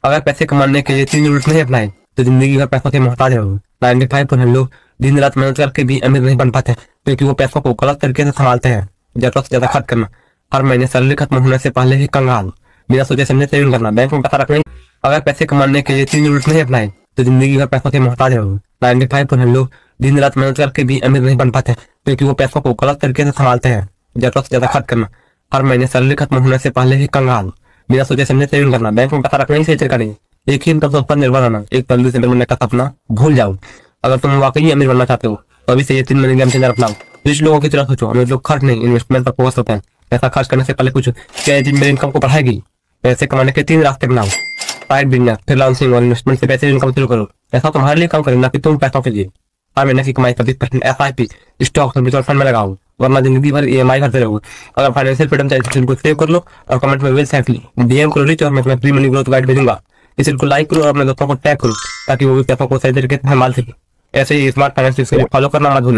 अगर पैसे कमाने के लिए 3 रूल्स नहीं अपनाए तो जिंदगी भर पैसों के मोहताज रहोगे। 95% लोग दिन रात मेहनत करके भी अमीर नहीं बन पाते क्योंकि वो पैसों को गलत तरीके से संभालते हैं। जरूरत से ज्यादा खर्च करना, हर महीने सैलरी खत्म होने से पहले ही कंगाल, बिना सोचे समझे सेविंग करना, बैंक में पैसा रखना। अगर पैसे कमाने के लिए 3 रूल्स नहीं अपनाए तो जिंदगी भर पैसों के मोहताज रहोगे। 95% लोग दिन रात मेहनत करके भी अमीर नहीं बन पाते क्योंकि वो पैसों को गलत तरीके से संभालते हैं। जरूरत से ज्यादा खर्च करना, हर महीने सैलरी खत्म होने से पहले ही कंगाल, बिना सोचे समझे सेविंग करना, बैंक में पैसा रखना ही सही तरीका नहीं। एक ही इनकम सोर्स पर निर्भर रहना, एक तल्ली से बनने का सपना भूल जाओ। अगर तुम वाकई अमीर बनना चाहते हो तो अभी से ये 3 मनी गेम चेंजर अपनाओ। रिच लोगों की तरह सोचो, अमीर लोग खर्च नहीं इन्वेस्टमेंट पर फोकस होते हैं। पैसा खर्च करने से पहले कुछ क्या ये चीज मेरी इनकम को बढ़ाएगी। पैसे कमाने के 3 रास्ते बनाओ, साइड बिजनेस, फ्रीलांसिंग और इन्वेस्टमेंट से पैसे इनकम शुरू करो। पैसा तुम्हारे लिए काम करे ना कि तुम पैसों के लिए। हर महीने की कमाई 25% SIP, स्टॉक्स और म्यूचुअल फंड में लगाओ, वरना जिंदगी भर EMI भरते रहोगे। अगर फाइनेंशियल फ्रीडम चाहिए तो इनको सेव कर लो और कमेंट में वेल सेफली DM करो रिच, और मैं तुम्हें फ्री मनी ग्रोथ गाइड भेजूंगा। इसे लाइक करो और अपने दोस्तों को टैग करो ताकि वो भी पैसों को सही तरीके से संभाल सके। ऐसे ही स्मार्ट फाइनेंस फॉलो करना मत भूलना।